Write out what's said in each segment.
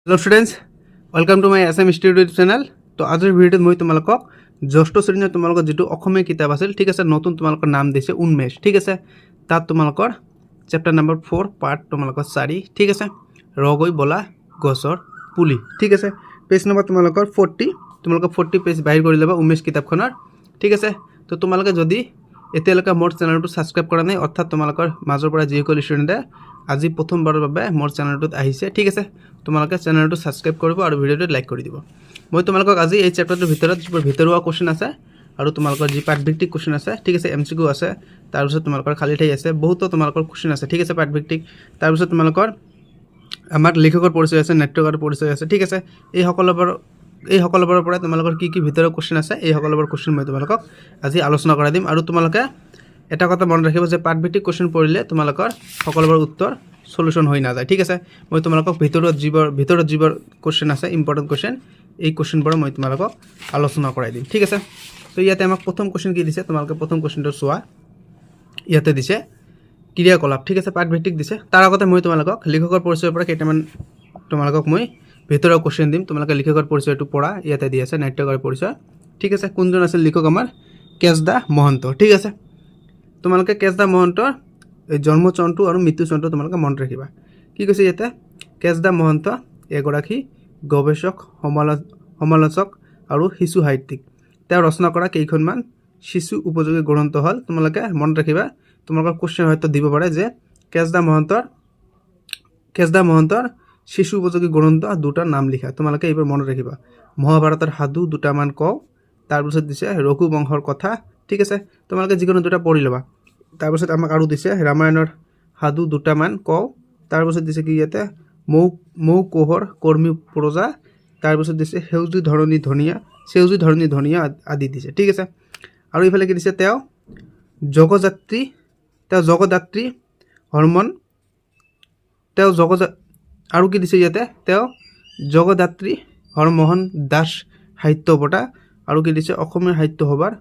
Hello students welcome to my SM studio channel. तो आजर भिडिओत मैं तुम्हारा षष्ठ श्रेणी तुम्हारा जी अসমীয়া किताब आछिल ठीक है नतुन तुम्हारा नाम दिसे उन्मेष ठीक है तक तुम्हारा चैप्टार नम्बर 4 पार्ट तुम्हारा 4 ठीक है रगई बोला गसर पुली ठीक है पेज नम्बर तुम्हारा 40 तुम्हारा 40 पेज बाहिर कर लबा उन्मेष किताबखনৰ ठीक है। तो तुम्हारे जदि एतियाলৈকে मोर चेनेलটো सबसक्राइब करा नहीं अर्थात तुम्हारा मजर पर जिসকল स्टूडेंटे আজি प्रथमबार मोर चेनेलটোত আহিছে ठीक है तुम्हारे चेनेलটো सबसक्राइब करिब और भिडिओটো लाइक कर দিব। मैं तुम्हारा आज ये चैप्टारটোৰ ভিতৰত যিবোৰ ভিতৰুৱা क्वेश्चन আছে और तुम्हारा जी पाठभित्तिक क्वेश्चन আছে ठीक है एमसीक्यू আছে তাৰপিছত तुम्हारा खाली ठाई আছে बहुत तुम्हारा क्वेश्चन আছে ठीक है पाठभित्तिक তাৰপিছত तुम्हारा आमार लेखकर परिचय আছে नाट्यकार परिचय আছে ठीक है এই সকলোবোৰৰ পৰা তোমালোকৰ কি ভিতৰৰ क्वेश्चन আছে এই সকলোবোৰ क्वेश्चन মই তোমালোকক আজি আলোচনা কৰাই দিম। আৰু তোমালোকে এটা কথা মন ৰাখিব যে পাঠভিত্তিক क्वेश्चन পঢ়িলে তোমালোকৰ সকলোবোৰ উত্তৰ সলিউশন হৈ না যায় ঠিক আছে। মই তোমালোকক ভিতৰত যিবোৰ क्वेश्चन আছে ইম্পৰ্টেন্ট क्वेश्चन এই क्वेश्चनবোৰ মই তোমালোকক আলোচনা কৰাই দিম ঠিক আছে। তো ইয়াতে আমাক প্ৰথম क्वेश्चन কি দিছে তোমালোকে প্ৰথম क्वेश्चनটো চোৱা। ইয়াতে দিছে ক্ৰিয়াকলাপ ঠিক আছে পাঠভিত্তিক দিছে। তাৰ আগতে মই তোমালোকক লেখকৰ পৰিচয়ৰ পৰা কেইটামান তোমালোকক মই ভিতৰৰ क्वेश्चन দিম। তোমালোকে লেখকৰ পৰিচয়টো পঢ়া ইয়াতে দি আছে নাট্যকাৰ পৰিচয় ঠিক আছে। কোনজন আছিল লেখক আমাৰ কেশদা মহন্ত ঠিক আছে। তোমালোকে কেশদা মহন্তৰ জন্ম চনটো আৰু মৃত্যু চনটো তোমালোকে মনত ৰাখিবা। কি কৈছে ইয়াতে কেশদা মহন্ত এগৰাকী গৱেষক সমালোচক আৰু শিশু সাহিত্যিক। তেওঁ ৰচনা কৰা কেইখনমান শিশু উপযোগী গ্ৰন্থ হ'ল তোমালোকে মনত ৰাখিবা। তোমালোকৰ क्वेश्चन হয়তো দিব পাৰে যে কেশদা মহন্তৰ শিশু উপযোগী গ্ৰন্থ দুটাৰ নাম লিখা। তোমালোকে এইবোৰ মনত ৰাখিবা। মহাভাৰতৰ সাধু দুটামান কওঁ তাৰপিছত দিছে ৰঘু বংশৰ কথা ঠিক আছে তোমালোকে যিকোনো দুটা পঢ়ি ল'বা। তাৰপিছত আমাক আৰু দিছে ৰামায়ণৰ সাধু দুটামান কওঁ তাৰপিছত দিছে কি ইয়াতে মৌ কোহৰ কৰ্মী প্ৰজা তাৰপিছত দিছে সেউজী ধৰণী ধনিয়া আদি দিছে ঠিক আছে। আৰু ইফালে কি দিছে তেওঁ জগদাত্ৰী হৰমন আৰু কি দিছে ইয়াতে তেওঁ জগদাত্ৰী হৰমোহন দাস সাহিত্য বঁটা আৰু কি দিছে অসমীয়া সাহিত্য সভাৰ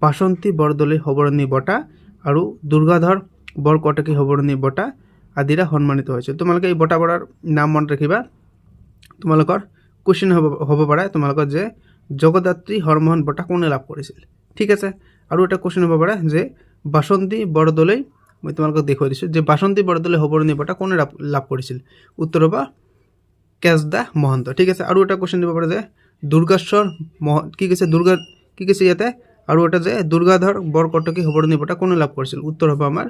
বাসন্তী বৰদলৈ সবৰণী বঁটা আৰু দুৰ্গাধৰ বৰকটকী সবৰণী বঁটা আদিৰে সন্মানিত হৈছে। তোমালোকে এই বঁটাবোৰৰ নাম মনত ৰাখিবা। তোমালোকৰ क्वेश्चन হ'ব পাৰে তোমালোকৰ যে জগদাত্ৰী হৰমোহন বঁটা কোনে লাভ কৰিছিল ঠিক আছে। আৰু এটা क्वेश्चन হ'ব পাৰে যে বাসন্তী বৰদলৈ মই তোমালোকক দেখুৱাই দিছোঁ যে বাসন্তী বৰদলৈ সবৰণী বঁটা কোনে লাভ কৰিছিল উত্তৰ হ'ব কেশদা মহন্ত ঠিক আছে। আৰু এটা क्वेश्चन দিব পাৰে যে দুৰ্গেশ্বৰ কি কৈছে ইয়াতে আৰু এটা যে দুৰ্গাধৰ বৰকটকী সবৰণী বঁটা কোনে লাভ কৰিছিল উত্তৰ হ'ব আমাৰ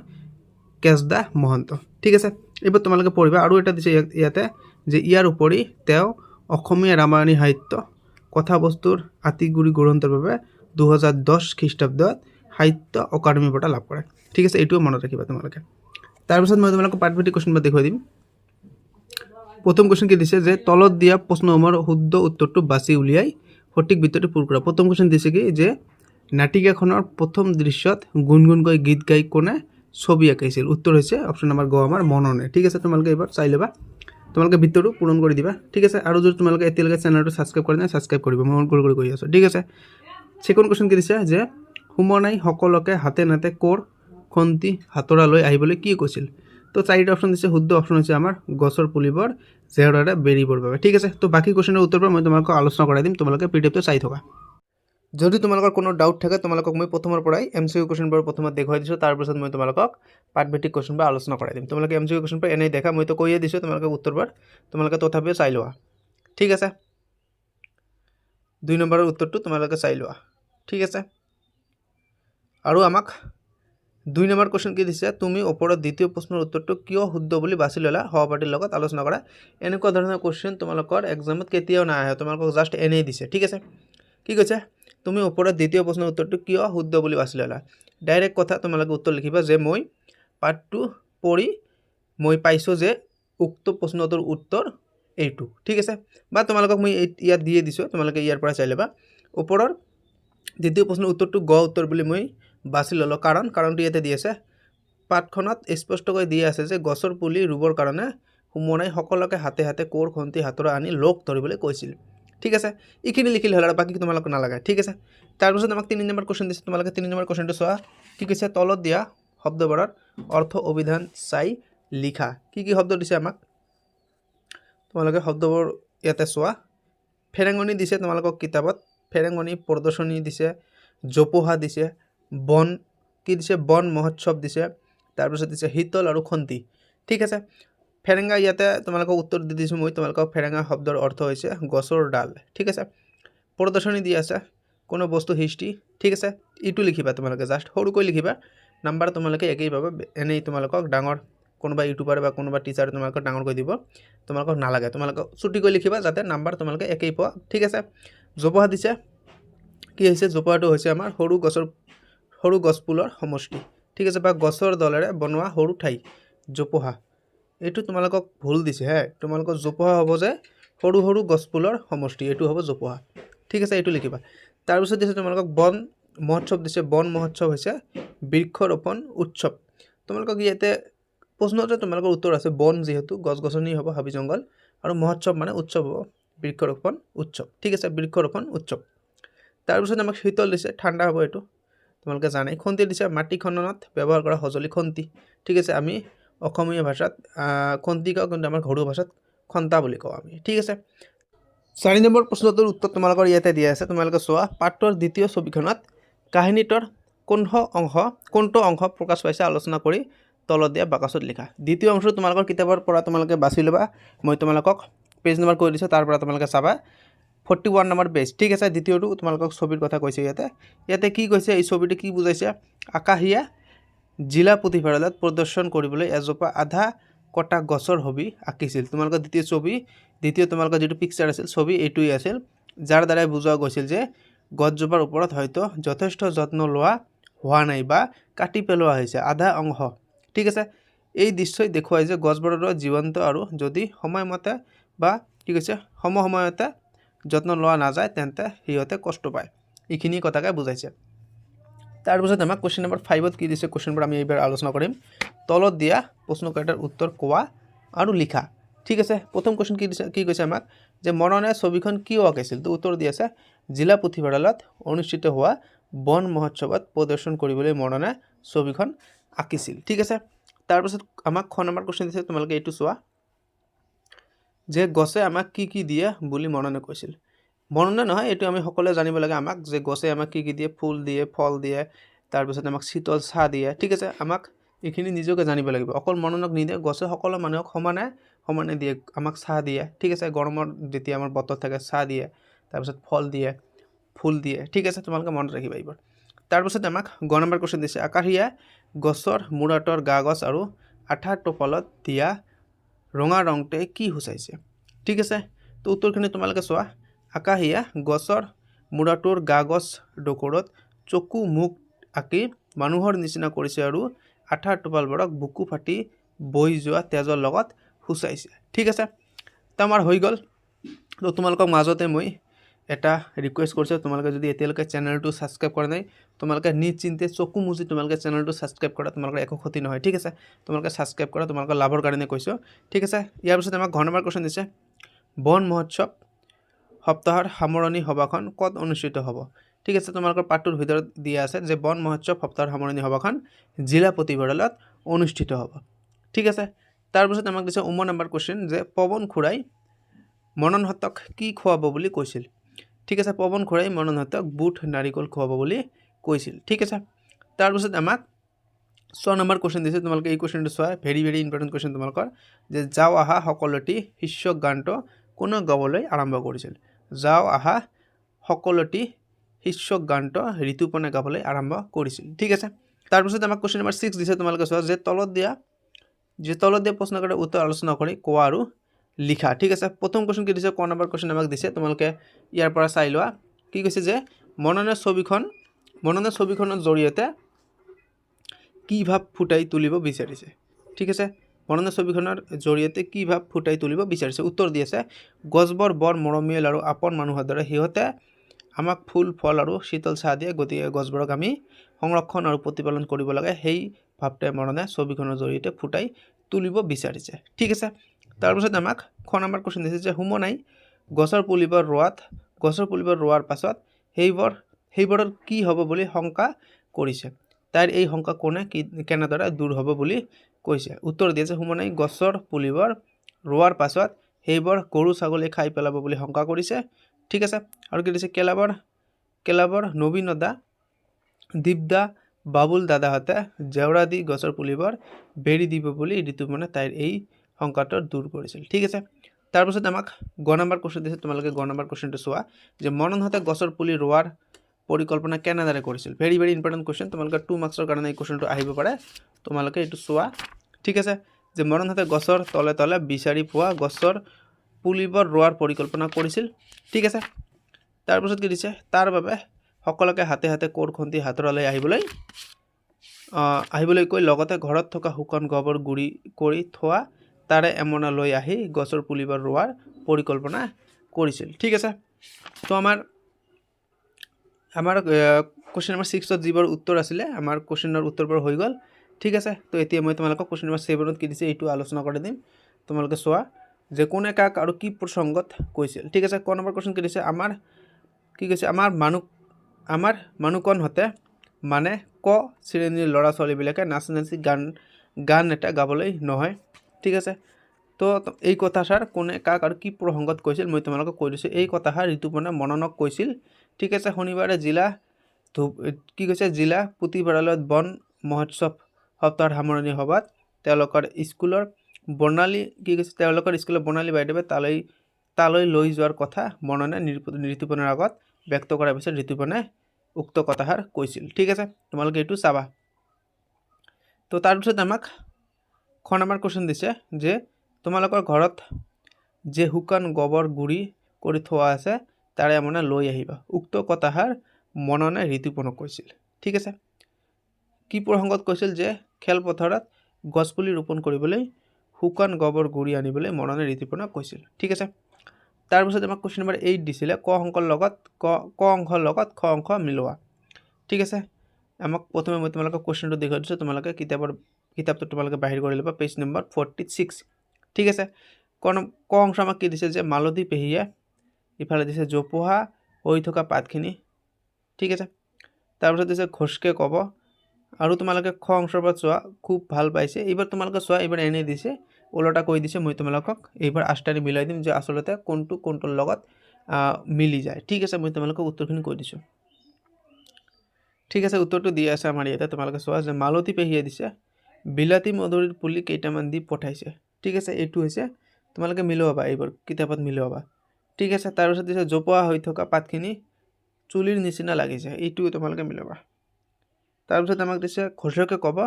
কেশদা মহন্ত ঠিক আছে। এইবোৰ তোমালোকে পঢ়িবা। আৰু এটা দিছে ইয়াতে যে ইয়াৰ উপৰি তেওঁ অসমীয়া ৰামায়ণী সাহিত্য কথাবস্তুৰ আতিগুৰি গ্ৰন্থৰ বাবে 2010 খ্ৰীষ্টাব্দত সাহিত্য অকাডেমী বঁটা লাভ কৰে ঠিক আছে। এইটোও মনত ৰাখিবা তোমালোকে। তাৰপিছত মই তোমালোকক পাঠভিত্তিক क्वेश्चन দেখুৱাই দিম। প্ৰথম क्वेश्चन কি দিছে যে তলত দিয়া প্ৰশ্নসমূহৰ শুদ্ধ উত্তৰটো বাছি উলিয়াই সঠিক বিতৰটো পূৰ কৰা। প্ৰথম क्वेश्चन দিছে কি যে নাটিকাখনৰ প্ৰথম দৃশ্যত গুণগুণকৈ গীত গাই কোনে ছবি আঁকিছিল উত্তৰ হৈছে অপশ্যন নম্বৰ গ আমাৰ মননে ঠিক আছে। তোমালোকে এবাৰ চাই ল'বা তোমালোকে বিতৰটো পূৰণ কৰি দিবা ঠিক আছে। আৰু যদি তোমালোকে এতিয়ালৈকে চেনেলটো সাবস্ক্ৰাইব কৰা নাই সাবস্ক্ৰাইব কৰিব মই মন কৰি কৰি আছোঁ ঠিক আছে। সেকেন্ড क्वेश्चन কি দিছে যে সুমনাই সকলোকে হাতে নাতে কোৰ খন্তি হাতৰা লৈ আহিবলৈ কি কৈছিল। তো চাৰিটা অপশ্যন দিছে শুদ্ধ অপশ্যন হৈছে আমাৰ গছৰ পুলিবৰ জেওৰাৰে বেৰিবৰ বাবে ঠিক আছে। তো বাকি क्वेश्चনৰ উত্তৰবোৰ মই তোমালোকক আলোচনা কৰাই দিম তোমালোকে পিডিএফটো চাই থকা। যদি তোমালোকৰ কোনো ডাউট থাকে তোমালোকক মই প্ৰথমৰ পৰাই এমসিকিউ क्वेश्चनবোৰ প্ৰথমত দেখুৱাই দিছোঁ তাৰপিছত মই তোমালোকক পাঠভিত্তিক क्वेश्चनবোৰ আলোচনা কৰাই দিম। তোমালোকে এমসিকিউ क्वेश्चनবোৰ এনেই দেখা মই তো কৈয়ে দিছোঁ তোমালোকে উত্তৰবোৰ তোমালোকে তথাপিও চাই লোৱা ঠিক আছে। 2 নম্বৰৰ উত্তৰটো তোমালোকে চাই লোৱা ঠিক আছে। আৰু আমাক 2 নম্বৰ क्वेश्चन কি দিছে তুমি ওপৰত দ্বিতীয় প্ৰশ্নৰ উত্তৰটো কিয় শুদ্ধ বুলি বাছি ল'লা সহপাঠীৰ লগত আলোচনা কৰা। এনেকুৱা ধৰণৰ क्वेश्चन তোমালোকৰ এক্সামত কেতিয়াও নাহে তোমালোকক জাস্ট এনেই দিছে ঠিক আছে। কি কৈছে তুমি ওপৰত দ্বিতীয় প্ৰশ্নৰ উত্তৰটো কিয় শুদ্ধ বুলি বাছি ল'লা। ডাইৰেক্ট কথা তোমালোকে উত্তৰ লিখিবা যে মই পাঠটো পঢ়ি মই পাইছোঁ যে উক্ত প্ৰশ্নটোৰ উত্তৰ এইটো ঠিক আছে। বা তোমালোকক মই ইয়াত দিয়ে দিছোঁ তোমালোকে ইয়াৰ পৰা চাই ল'বা। ওপৰৰ দ্বিতীয় প্ৰশ্নৰ উত্তৰটো গ উত্তৰ বুলি মই বাছি ল'লোঁ কাৰণটো ইয়াতে দি আছে পাঠখনত স্পষ্টকৈ দিয়া আছে যে গছৰ পুলি ৰুবৰ কাৰণে সুমনাই সকলোকে হাতে হাতে কোৰ খন্তি হাতৰা আনি লগ ধৰিবলৈ কৈছিল ঠিক আছে। এইখিনি লিখিলে হ'ল আৰু বাকী তোমালোকক নালাগে ঠিক আছে। তাৰপিছত আমাক 3 নম্বৰ क्वेश्चन দিছে তোমালোকে 3 নম্বৰ क्वेश्चनটো চোৱা। কি কৈছে তলত দিয়া শব্দবোৰৰ অৰ্থ অভিধান চাই লিখা। কি শব্দ দিছে আমাক তোমালোকে শব্দবোৰ ইয়াতে চোৱা ফেৰেঙনি দিছে তোমালোকক কিতাপত ফেৰেঙনি প্ৰদৰ্শনী দিছে জোপোহা দিছে বন কি দিছে বন মহোৎসৱ দিছে তাৰপিছত দিছে শীতল আৰু খন্তি ঠিক আছে ফেৰেঙা ইয়াতে তোমালোকক উত্তৰ দি দিছোঁ মই তোমালোকক ফেৰেঙা শব্দৰ অৰ্থ হৈছে গছৰ ডাল ঠিক আছে প্ৰদৰ্শনী দি আছে কোনো বস্তু হিষ্টি ঠিক আছে ইটো লিখিবা তোমালোকে জাষ্ট সৰুকৈ লিখিবা নাম্বাৰ তোমালোকে একেই পাবা এনেই তোমালোকক ডাঙৰ কোনোবা ইউটিউবাৰ বা কোনোবা টিচাৰ তোমালোকক ডাঙৰকৈ দিব তোমালোকক নালাগে তোমালোকক ছুটিকৈ লিখিবা যাতে নাম্বাৰ তোমালোকে একেই পোৱা ঠিক আছে জোপোহা দিছে কি হৈছে জোপোহাটো হৈছে আমাৰ সৰু গছপুলৰ সমষ্টি ঠিক আছে বা গছৰ দলেৰে বনোৱা সৰু ঠাই জোপোহা এইটো তোমালোকক ভুল দিছে হে তোমালোকৰ জোপোহা হ'ব যে সৰু গছপুলৰ সমষ্টি এইটো হ'ব জোপোহা ঠিক আছে এইটো লিখিবা তাৰপিছত দিছে তোমালোকক বন মহোৎসৱ দিছে বন মহোৎসৱ হৈছে বৃক্ষৰোপণ উৎসৱ তোমালোকক ইয়াতে প্ৰশ্নতে তোমালোকৰ উত্তৰ আছে বন যেহেতু গছ গছনি হ'ব হাবি জংগল আৰু মহোৎসৱ মানে উৎসৱ হ'ব বৃক্ষৰোপণ উৎসৱ ঠিক আছে বৃক্ষৰোপণ উৎসৱ তাৰপিছত আমাক শীতল দিছে ঠাণ্ডা হ'ব এইটো তোমালোকে জানাই খন্তি দিছে মাটি খননত ব্যৱহাৰ কৰা সঁজুলি খন্তি ঠিক আছে আমি অসমীয়া ভাষাত খন্তি কওঁ কিন্তু আমাৰ ঘৰুৱা ভাষাত খন্তা বুলি কওঁ আমি ঠিক আছে 4 নম্বৰ প্ৰশ্নটোৰ উত্তৰ তোমালোকৰ ইয়াতে দিয়া আছে তোমালোকে চোৱা পাঠৰ দ্বিতীয় ছবিখনত কাহিনীটোৰ কোনটো অংশ প্ৰকাশ পাইছে আলোচনা কৰি তলত দিয়া বাকচত লিখা দ্বিতীয় অংশটো তোমালোকৰ কিতাপৰ পৰা তোমালোকে বাছি ল'বা মই তোমালোকক পেজ নম্বৰ কৈ দিছোঁ তাৰ পৰা তোমালোকে চাবা 41 নম্বৰ পেজ ঠিক আছে দ্বিতীয়টো তোমালোকক ছবিৰ কথা কৈছে ইয়াতে কি কৈছে এই ছবিটো কি বুজাইছে আকাশীয়া জিলা পুথিভঁৰালত প্ৰদৰ্শন কৰিবলৈ এজোপা আধা কটা গছৰ ছবি আঁকিছিল তোমালোকৰ দ্বিতীয় তোমালোকৰ যেটো পিকচাৰ আছিল ছবি এইটোই আছিল যাৰ দ্বাৰা বুজোৱা গৈছিল যে গছজোপাৰ ওপৰত হয়তো যথেষ্ট যত্ন লোৱা হোৱা নাই বা কাটি পেলোৱা হৈছে আধা অংশ ঠিক আছে এই দৃশ্যই দেখুৱাই যে গছবোৰৰ জীৱন্ত আৰু যদি সময়মতে বা কি কৈছে সময়মতে যত্ন লোৱা নাযায় তেন্তে হিয়তে কষ্ট পায় এইখিনি কথাকে বুজাইছে তাৰপিছত আমাক কোৱেশ্চন নম্বৰ 5ত কি দিছে কোৱেশ্চনবোৰ আমি এইবাৰ আলোচনা কৰিম তলত দিয়া প্ৰশ্নকেইটাৰ উত্তৰ কোৱা আৰু লিখা ঠিক আছে প্ৰথম কোৱেশ্চন কি কৈছে আমাক যে মননে ছবিখন কিয় আঁকিছিল তো উত্তৰ দি আছে জিলা পুথিভঁৰালত অনুষ্ঠিত হোৱা বন মহোৎসৱত প্ৰদৰ্শন কৰিবলৈ মননে ছবিখন আঁকিছিল ঠিক আছে তাৰপিছত আমাক খ নম্বৰ কোৱেশ্চন দিছে তোমালোকে এইটো চোৱা যে গছে আমাক কি দিয়ে বুলি মননে কৈছিল মননে নহয় এইটো আমি সকলোৱে জানিব লাগে আমাক যে গছে আমাক কি দিয়ে ফুল দিয়ে ফল দিয়ে তাৰপিছত আমাক শীতল ছাঁ দিয়ে ঠিক আছে আমাক এইখিনি নিজকে জানিব লাগিব অকল মননক নিদিয়ে গছে সকলো মানুহক সমানে দিয়ে আমাক ছাঁ দিয়ে ঠিক আছে গৰমৰ যেতিয়া আমাৰ বতৰ থাকে ছাঁ দিয়ে তাৰপিছত ফল দিয়ে ফুল দিয়ে ঠিক আছে তোমালোকে মনত ৰাখিবা এইবাৰ তাৰপিছত আমাক গ নম্বৰ কোৱেশ্চন দিছে আকাশীয়া গছৰ মূৰাটোৰ কাগজ আৰু আঠাৰ টোপালত দিয়া ৰঙা ৰংটোৱে কি সূচাইছে ঠিক আছে তো উত্তৰখিনি তোমালোকে চোৱা আকাশীয়া গছৰ মূৰাটোৰ কাগজ ডোকৰত চকু মুখ আঁকি মানুহৰ নিচিনা কৰিছে আৰু আঠাৰ টোপালবোৰক বুকু ফাটি বৈ যোৱা তেজৰ লগত সূচাইছে ঠিক আছে তো আমাৰ হৈ গ'ল তো তোমালোকক মাজতে মই এটা ৰিকুৱেষ্ট কৰিছোঁ তোমালোকে যদি এতিয়ালৈকে চেনেলটো ছাবস্ক্ৰাইব কৰা নাই তোমালোকে নিশ্চিন্তে চকু মুজি তোমালোকে চেনেলটো ছাবস্ক্ৰাইব কৰা তোমালোকৰ একো ক্ষতি নহয় ঠিক আছে তোমালোকে ছাবস্ক্ৰাইব কৰা তোমালোকৰ লাভৰ কাৰণে কৈছোঁ ঠিক আছে ইয়াৰ পিছত আমাক ঘ নম্বৰ কোৱেশ্চন দিছে বন মহোৎসৱ সপ্তাহৰ সামৰণি সভাখন ক'ত অনুষ্ঠিত হ'ব ঠিক আছে তোমালোকৰ পাঠটোৰ ভিতৰত দিয়া আছে যে বন মহোৎসৱ সপ্তাহৰ সামৰণি সভাখন জিলা পুথিভঁৰালত অনুষ্ঠিত হ'ব ঠিক আছে তাৰপিছত আমাক দিছে নম্বৰ কোৱেশ্চন যে পৱন খুৰাই মননহঁতক কি খুৱাব বুলি কৈছিল ঠিক আছে পৱন খুৰাই মননহঁতক বুট নাৰিকল খুৱাব বুলি কৈছিল ঠিক আছে তাৰপিছত আমাক 6 নম্বৰ কোৱেশ্চন দিছে তোমালোকে এই কোৱেশ্চনটো চোৱা ভেৰি ইম্পৰ্টেণ্ট কোৱেশ্চন তোমালোকৰ যে যাও আহা সকলোটি শীৰ্ষক গানটো কোনে গাবলৈ আৰম্ভ কৰিছিল যাও আহা সকলোটি শীৰ্ষক গানটো ঋতুপৰ্ণাই গাবলৈ আৰম্ভ কৰিছিল ঠিক আছে তাৰপিছত আমাক কোৱেশ্চন নম্বৰ 6 দিছে তোমালোকে চোৱা যে তলত দিয়া প্ৰশ্নকেইটাৰ উত্তৰ আলোচনা কৰি কোৱা আৰু লিখা ঠিক আছে প্ৰথম কোৱেশ্চন কি দিছে ক নম্বৰ কোৱেশ্চন আমাক দিছে তোমালোকে ইয়াৰ পৰা চাই লোৱা কি কৈছে যে মননে ছবিখনৰ জৰিয়তে কি ভাৱ ফুটাই তুলিব বিচাৰিছে ঠিক আছে মননে ছবিখনৰ জৰিয়তে কি ভাৱ ফুটাই তুলিব বিচাৰিছে উত্তৰ দি আছে গছবোৰ বৰ মৰমীয়াল আৰু আপন মানুহৰ দৰে সিহঁতে আমাক ফুল ফল আৰু শীতল ছাঁ দিয়ে গতিকে গছবোৰক আমি সংৰক্ষণ আৰু প্ৰতিপালন কৰিব লাগে সেই ভাৱটোৱে মননে ছবিখনৰ জৰিয়তে ফুটাই তুলিব বিচাৰিছে ঠিক আছে তাৰপিছত আমাক খ নম্বৰ কোৱেশ্চন দিছে যে হুমনাই গছৰ পুলিবোৰ ৰোৱাৰ পাছত সেইবোৰৰ কি হ'ব বুলি শংকা কৰিছে তাইৰ এই শংকা কোনে কেনেদৰে দূৰ হ'ব বুলি কৈছে উত্তৰ দিছে হুমনাই গছৰ পুলিবোৰ ৰোৱাৰ পাছত সেইবোৰ গৰু ছাগলী খাই পেলাব বুলি শংকা কৰিছে। ঠিক আছে, আৰু কি দিছে কেলাবৰ নবীনদা দীপদা বাবুল দাদাহঁতে জেওৰা দি গছৰ পুলিবোৰ বেৰি দিব বুলি ঋতুপৰ্ণাই তাইৰ এই শংকাটো দূৰ কৰিছিল। ঠিক আছে, তাৰপিছত আমাক গ নম্বৰ কুৱেশ্যন দিছে, তোমালোকে গ নম্বৰ কুৱেশ্যনটো চোৱা যে মননহঁতে গছৰ পুলি ৰোৱাৰ পৰিকল্পনা কেনেদৰে কৰিছিল। ভেৰি ভেৰি ইম্পৰ্টেণ্ট কুৱেশ্যন, তোমালোকে 2 মাৰ্কছৰ কাৰণে এই কুৱেশ্যনটো আহিব পাৰে, তোমালোকে এইটো চোৱা। ঠিক আছে, যে মননহঁতে গছৰ তলে তলে বিচাৰি পোৱা গছৰ পুলিবোৰ ৰোৱাৰ পৰিকল্পনা কৰিছিল। ঠিক আছে, তাৰপিছত কি দিছে, তাৰ বাবে সকলোকে হাতে হাতে কোৰ খন্তি হাতৰালৈ আহিবলৈ কৈ লগতে ঘৰত থকা শুকান গোবৰ গুড়ি কৰি থোৱা তাৰে এমনা লৈ আহি গছৰ পুলিবোৰ ৰোৱাৰ পৰিকল্পনা কৰিছিল। ঠিক আছে, তো আমাৰ কুৱেশ্যন নম্বৰ 6ত যিবোৰ উত্তৰ আছিলে আমাৰ কুৱেশ্যনৰ উত্তৰবোৰ হৈ গ'ল। ঠিক আছে, তো এতিয়া মই তোমালোকক কুৱেশ্যন নম্বৰ 7ত কি দিছে এইটো আলোচনা কৰি দিম, তোমালোকে চোৱা যে কোনে কাক আৰু কি প্ৰসংগত কৈছিল। ঠিক আছে, ক নম্বৰ কুৱেশ্যন কি দিছে, কি কৈছে, আমাৰ মানুহকণহঁতে মানে ক শ্ৰেণীৰ ল'ৰা ছোৱালীবিলাকে নাচি গান এটা গাবলৈ নহয়। ঠিক আছে, তো এই কথাষাৰ কোনে কাক আৰু কি প্ৰসংগত কৈছিল মই তোমালোকক কৈ দিছোঁ। এই কথাষাৰ ঋতুপৰ্ণাই মননক কৈছিল। ঠিক আছে, শনিবাৰে জিলা পুথিভঁৰালত বন মহোৎসৱ সপ্তাহৰ সামৰণি সভাত তেওঁলোকৰ স্কুলৰ বৰ্ণালী বাইদেৱে তালৈ লৈ যোৱাৰ কথা মননে ঋতুপৰ্ণাৰ আগত ব্যক্ত কৰাৰ পিছত ঋতুপৰ্ণাই উক্ত কথাষাৰ কৈছিল। ঠিক আছে, তোমালোকে এইটো চাবা। তো তাৰপিছত আমাক খ নম্বৰ কুৱেশ্যন দিছে যে তোমালোকৰ ঘৰত যে শুকান গোবৰ গুড়ি কৰি থোৱা আছে তাৰে মানে লৈ আহিবা। উক্ত কথাষাৰ মননে ঋতুপৰ্ণক কৈছিল। ঠিক আছে, কি প্ৰসংগত কৈছিল যে খেলপথাৰত গছপুলি ৰোপণ কৰিবলৈ শুকান গোবৰ গুড়ি আনিবলৈ মননে ঋতুপৰ্ণক কৈছিল। ঠিক আছে, তাৰপিছত আমাক কুৱেশ্যন নম্বৰ 8 দিছিলে ক অংশৰ লগত খ অংশ মিলোৱা। ঠিক আছে, আমাক প্ৰথমে মই তোমালোকক কুৱেশ্যনটো দেখুৱাই দিছোঁ, তোমালোকে কিতাপটো তোমালোকে বাহিৰ কৰি ল'বা, পেজ নম্বৰ 46। ঠিক আছে, ক অংশ আমাক কি দিছে যে মালতী পেহীয়ে ইফালে দিছে জোপোহা হৈ থকা পাতখিনি। ঠিক আছে, তাৰপিছত দিছে ঘোষকে ক'ব, আৰু তোমালোকে খ অংশৰ পৰা চোৱা খুব ভাল পাইছে। এইবাৰ তোমালোকে চোৱা, এইবাৰ এনেই দিছে ওলোটা কৈ দিছে, মই তোমালোকক এইবাৰ আষ্টানি মিলাই দিম যে আচলতে কোনটোৰ লগত মিলি যায়। ঠিক আছে, মই তোমালোকক উত্তৰখিনি কৈ দিছোঁ। ঠিক আছে, উত্তৰটো দি আছে আমাৰ ইয়াতে, তোমালোকে চোৱা যে মালতী পেহীয়ে দিছে বিলাতী মধুৰীৰ পুলি কেইটামান দি পঠাইছে। ঠিক আছে, এইটো হৈছে তোমালোকে মিলোৱাবা, এইবোৰ কিতাপত মিলোৱাবা। ঠিক আছে, তাৰপিছত দিছে জোপোহা হৈ থকা পাতখিনি চুলিৰ নিচিনা লাগিছে, এইটো তোমালোকে মিলাবা। তাৰপিছত আমাক দিছে ঘোষকে ক'ব,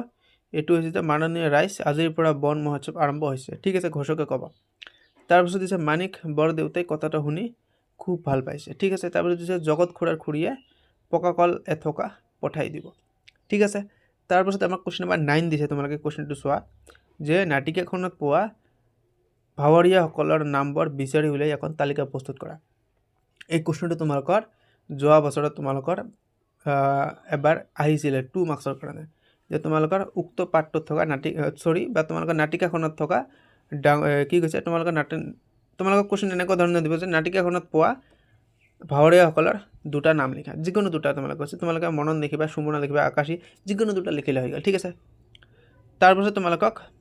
এইটো হৈছে যে মাননীয় ৰাইজ আজিৰ পৰা বন মহোৎসৱ আৰম্ভ হৈছে। ঠিক আছে, ঘোষকে ক'ব। তাৰপিছত দিছে মানিক বৰদেউতাই কথাটো শুনি খুব ভাল পাইছে। ঠিক আছে, তাৰপিছত দিছে জগত খুৰাৰ খুৰীয়ে পকা কল এথোকা পঠাই দিব। ঠিক আছে, তাৰপিছত আমাক কুৱেশ্যন নম্বৰ 9 দিছে, তোমালোকে কুৱেশ্যনটো চোৱা যে নাটিকাখনত পোৱা ভাৱৰীয়াসকলৰ নামবোৰ বিচাৰি উলিয়াই এখন তালিকা প্ৰস্তুত কৰা। এই কুৱেশ্যনটো তোমালোকৰ যোৱা বছৰত তোমালোকৰ এবাৰ আহিছিলে 2 মাৰ্কছৰ কাৰণে, যে তোমালোকৰ উক্ত পাঠটোত থকা তোমালোকৰ নাটিকাখনত থকা কি কৈছে, তোমালোকৰ কুৱেশ্যন এনেকুৱা ধৰণৰ দিব যে নাটিকাখনত পোৱা ভাৱৰীয়াসকলৰ দুটা নাম লিখা, যিকোনো দুটা তোমালোকে কৈছে, তোমালোকে মনন লিখিবা, সুমনা লিখিবা, আকাশী, যিকোনো দুটা লিখিলে হৈ গ'ল। ঠিক আছে, তাৰপিছত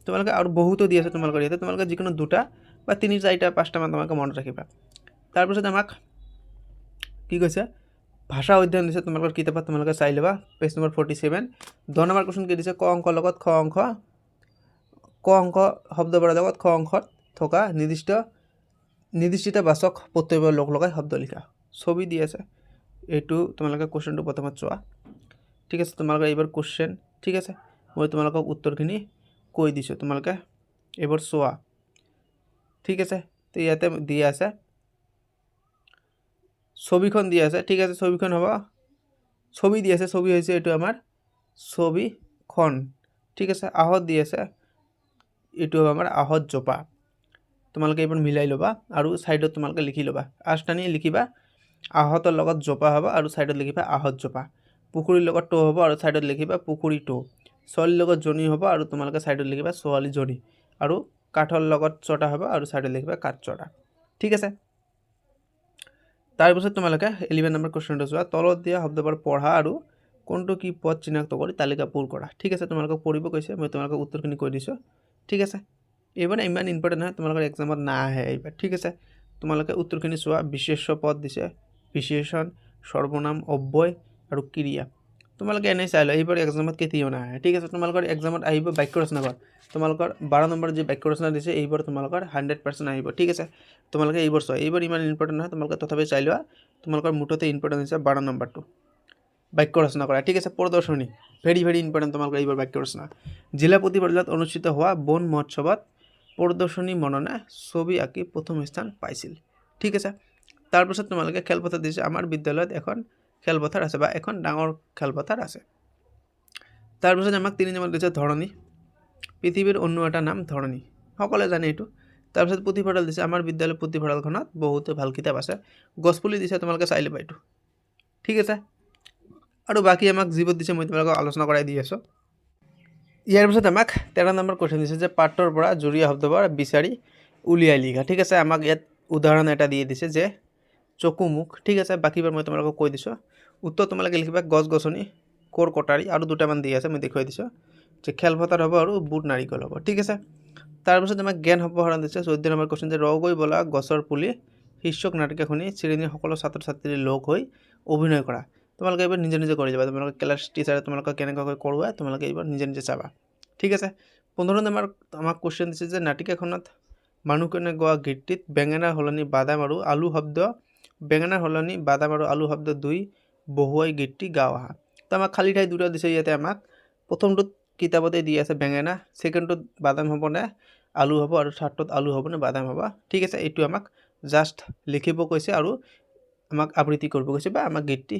তোমালোকে আৰু বহুতো দি আছে তোমালোকৰ ইয়াতে, তোমালোকে যিকোনো দুটা বা 3, 4, 5টামান তোমালোকে মনত ৰাখিবা। তাৰপিছত আমাক কি কৈছে ভাষা অধ্যয়ন দিছে, তোমালোকৰ কিতাপত তোমালোকে চাই ল'বা, পেজ নম্বৰ 47। 10 নম্বৰ কুৱেশ্যন কি দিছে, ক অংকৰ লগত খ অংশ শব্দবোৰৰ লগত খ অংশত থকা নিৰ্দিষ্টতাবাচক প্ৰত্যয়বোৰ লগাই শব্দ লিখা। ছবি দি আছে, এইটো তোমালোকে কুৱেশ্যনটো প্ৰথমত চোৱা। ঠিক আছে, তোমালোকে এইবাৰ কুৱেশ্যন, ঠিক আছে, মই তোমালোকক উত্তৰখিনি কৈ দিছোঁ, তোমালোকে এইবাৰ চোৱা। ঠিক আছে, তো ইয়াতে দি আছে ছবিখন দি আছে। ঠিক আছে, ছবিখন হ'ব, ছবি দি আছে, ছবি হৈছে এইটো আমাৰ ছবিখন। ঠিক আছে, আহত দি আছে, এইটো হ'ব আমাৰ আহত জোপা। তোমালোকে এইবাৰ মিলাই ল'বা আৰু ছাইডত তোমালোকে লিখি ল'বা, আষ্টানি লিখিবা, আহতৰ লগত জোপা হ'ব আৰু ছাইডত লিখিবা আহত জোপা। পুখুৰীৰ লগত টৌ হ'ব আৰু ছাইডত লিখিবা পুখুৰী টৌ। ছোৱালীৰ লগত জনী হ'ব আৰু তোমালোকে ছাইডত লিখিবা ছোৱালী জনী, আৰু কাঠৰ লগত চটা হ'ব আৰু ছাইডত লিখিবা কাঠ চটা। ঠিক আছে, তাৰপিছত তোমালোকে 11 নম্বৰ কুৱেশ্যনটো চোৱা, তলত দিয়া শব্দবোৰ পঢ়া আৰু কোনটো কি পদ চিনাক্ত কৰি তালিকা পূৰ কৰা। ঠিক আছে, তোমালোকক পঢ়িব কৈছে, মই তোমালোকক উত্তৰখিনি কৈ দিছোঁ। ঠিক আছে, এইবাৰ ইমান ইম্পৰ্টেণ্ট নহয়, তোমালোকৰ এক্সামত নাহে এইবাৰ, ঠিক আছে। তোমালোকে উত্তৰখিনি চোৱা। বিশেষ্য পদ দিছে, বিশেষণ, সৰ্বনাম, অব্যয় আৰু ক্ৰিয়া। তোমালোকে এনেই চাই লোৱা, এইবাৰ এক্সামত কেতিয়াও নাহে, ঠিক আছে। তোমালোকৰ এক্সামত আহিব বাক্য ৰচনা ঘৰ, তোমালোকৰ 12 নম্বৰ যি বাক্য ৰচনা দিছে এইবাৰ তোমালোকৰ 100% আহিব, ঠিক আছে। তোমালোকে এইবাৰ চোৱা, এইবাৰ ইমান ইম্পৰ্টেণ্ট নহয়, তোমালোকে তথাপি চাই লোৱা। তোমালোকৰ মুঠতে ইম্পৰ্টেণ্ট হৈছে 12 নম্বৰটো বাক্য ৰচনা কৰা, ঠিক আছে। প্ৰদৰ্শনী ভেৰি ভেৰি ইম্পৰ্টেণ্ট তোমালোকৰ এইবাৰ বাক্য ৰচনা। জিলা প্ৰতিপৰ্যায়ত অনুষ্ঠিত হোৱা বন মহোৎসৱত প্ৰদৰ্শনী মননা ছবি আঁকি প্ৰথম স্থান পাইছিল, ঠিক আছে। তাৰপিছত তোমালোকে খেলপথাৰ দিছে। আমাৰ বিদ্যালয়ত এখন খেলপথাৰ আছে বা এখন ডাঙৰ খেলপথাৰ আছে। তাৰপিছত আমাক 3 নম্বৰ দিছে ধৰণী, পৃথিৱীৰ অন্য এটা নাম ধৰণী, সকলোৱে জানে এইটো। তাৰপিছত পুথিভঁৰাল দিছে। আমাৰ বিদ্যালয়ৰ পুথিভঁৰালখনত বহুতো ভাল কিতাপ আছে। গছপুলি দিছে, তোমালোকে চাই ল'বা এইটো, ঠিক আছে। আৰু বাকী আমাক যিবোৰ দিছে মই তোমালোকক আলোচনা কৰাই দি আছোঁ। ইয়াৰ পিছত আমাক 13 নম্বৰ কুৱেশ্যন দিছে যে পাঠৰ পৰা জুৰীয়া শব্দবোৰ বিচাৰি উলিয়াই লিখা, ঠিক আছে। আমাক ইয়াত উদাহৰণ এটা দিয়ে দিছে যে চকু মুখ, ঠিক আছে। বাকীবোৰ মই তোমালোকক কৈ দিছোঁ। উত্তৰ তোমালোকে লিখিবা গছ গছনি, কোৰ কটাৰী, আৰু দুটামান দি আছে মই দেখুৱাই দিছোঁ যে খেলপথাৰ হ'ব আৰু বুট নাৰিকল হ'ব, ঠিক আছে। তাৰপিছত আমাক জ্ঞান সম্প্ৰসাৰণ দিছে। 14 নম্বৰ কুৱেশ্যন যে ৰগৈ বোলা গছৰ পুলি শীৰ্ষক নাটিকা শুনি শ্ৰেণীৰ সকলো ছাত্ৰ ছাত্ৰীৰ লগ হৈ অভিনয় কৰা। তোমালোকে এইবাৰ নিজে নিজে কৰি যাবা। তোমালোকে ক্লাছ টিচাৰে তোমালোকক কেনেকুৱাকৈ কৰোৱাই তোমালোকে এইবাৰ নিজে নিজে চাবা, ঠিক আছে। 15 নম্বৰ আমাক কুৱেশ্যন দিছে যে নাটিকাখনত মানুহজনে গোৱা গীতটিত বেঙেনাৰ সলনি বাদাম আৰু আলু শব্দ, বেঙেনাৰ সলনি বাদাম আৰু আলু শব্দ 2 বহুৱাই গীতটি গাওঁ আহা। তো আমাক খালী ঠাই দুটা দিছে ইয়াতে। আমাক প্ৰথমটোত কিতাপতে দি আছে বেঙেনা, ছেকেণ্ডটোত বাদাম হ'ব নে আলু হ'ব, আৰু থাৰ্ডটোত আলু হ'ব নে বাদাম হ'ব, ঠিক আছে। এইটো আমাক জাষ্ট লিখিব কৈছে আৰু আমাক আবৃত্তি কৰিব কৈছে বা আমাক গীতটি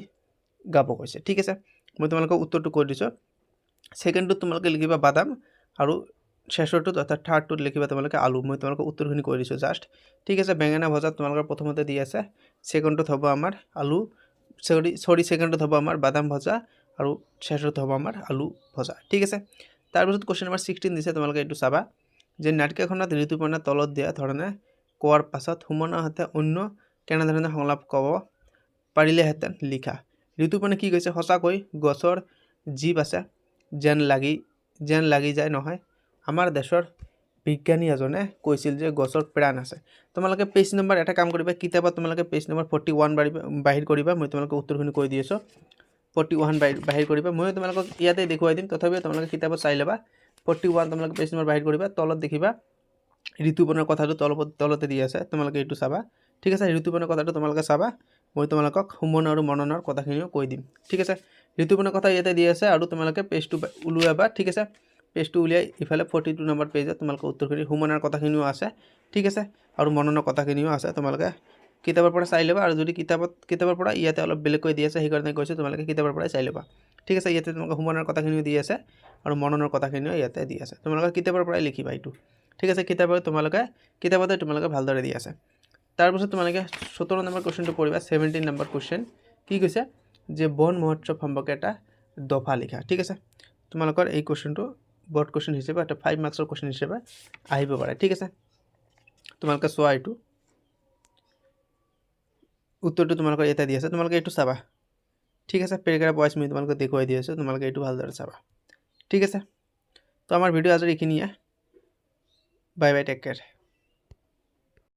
গাব কৈছে, ঠিক আছে। মই তোমালোকক উত্তৰটো কৈ দিছোঁ। ছেকেণ্ডটোত তোমালোকে লিখিবা বাদাম আৰু শেষৰটোত অৰ্থাৎ থাৰ্ডটোত লিখিবা তোমালোকে আলু। মই তোমালোকক উত্তৰখিনি কৈ দিছোঁ জাষ্ট, ঠিক আছে। বেঙেনা ভজা তোমালোকৰ প্ৰথমতে দি আছে, ছেকেণ্ডটোত হ'ব আমাৰ আলু, ছেকেণ্ডটোত হ'ব আমাৰ বাদাম ভজা, আৰু শেষত হ'ব আমাৰ আলু ভজা, ঠিক আছে। তাৰপিছত কুৱেশ্যন নম্বৰ 16 দিছে, তোমালোকে এইটো চাবা যে নাটিকাখনত ঋতুপৰ্ণা তলত দিয়া ধৰণে কোৱাৰ পাছত সুমনাহঁতে অন্য কেনেধৰণে সংলাপ ক'ব পাৰিলেহেঁতেন লিখা। ঋতুপৰ্ণাই কি কৈছে? সঁচাকৈ গছৰ জীৱ আছে যেন লাগি যায় নহয়। আমাৰ দেশৰ বিজ্ঞানী এজনে কৈছিল যে গছৰ প্ৰাণ আছে। তোমালোকে পেজ নম্বৰ এটা কাম কৰিবা, কিতাপত তোমালোকে পেজ নম্বৰ 41 বাহিৰ কৰিবা। মই তোমালোকক উত্তৰখিনি কৈ দি আছোঁ। 41 বাহিৰ কৰিবা। মই তোমালোকক ইয়াতে দেখুৱাই দিম, তথাপিও তোমালোকে কিতাপত চাই ল'বা। 41 তোমালোকে পেজ নম্বৰ বাহিৰ কৰিবা। তলত দেখিবা ঋতুপৰ্ণাৰ কথাটো তলতে দি আছে, তোমালোকে এইটো চাবা, ঠিক আছে। ঋতুপৰ্ণাৰ কথাটো তোমালোকে চাবা। মই তোমালোকক সুমন আৰু মননৰ কথাখিনিও কৈ দিম, ঠিক আছে। ঋতুপৰ্ণাৰ কথা ইয়াতে দি আছে আৰু তোমালোকে পেজটো উলিয়াবা, ঠিক আছে। পেজটো উলিয়াই ইফালে 42 নম্বৰ পেজত তোমালোকে উত্তৰখিনি সুমনৰ কথাখিনিও আছে, ঠিক আছে, আৰু মননৰ কথাখিনিও আছে। তোমালোকে কিতাপৰ পৰা চাই ল'বা। আৰু যদি কিতাপৰ পৰা ইয়াতে অলপ বেলেগকৈ দি আছে সেইকাৰণে কৈছোঁ তোমালোকে কিতাপৰ পৰাই চাই ল'বা, ঠিক আছে। ইয়াতে তোমালোকে সুমনৰ কথাখিনিও দি আছে আৰু মননৰ কথাখিনিও ইয়াতে দি আছে। তোমালোকে কিতাপৰ পৰাই লিখিবা এইটো, ঠিক আছে। কিতাপতে তোমালোকে ভালদৰে দি আছে। তাৰপিছত তোমালোকে 17 নম্বৰ কুৱেশ্যনটো পঢ়িবা। 17 নম্বৰ কুৱেশ্যন কি কৈছে যে বন মহোৎসৱ সম্পৰ্কে এটা দফা লিখা, ঠিক আছে। তোমালোকৰ এই কুৱেশ্যনটো বৰ্ড কুৱেশ্যন হিচাপে এটা 5 মাৰ্কছৰ কুৱেশ্যন হিচাপে আহিব পাৰে, ঠিক আছে। তোমালোকে চোৱা এইটো উত্তৰটো তোমালোকৰ ইয়াতে দি আছে, তোমালোকে এইটো চাবা, ঠিক আছে। পেৰাগ্ৰাফ ৱাইজ মই তোমালোকক দেখুৱাই দি আছোঁ, তোমালোকে এইটো ভালদৰে চাবা, ঠিক আছে। তো আমাৰ ভিডিঅ' আজি এইখিনিয়ে। Bye bye, take care.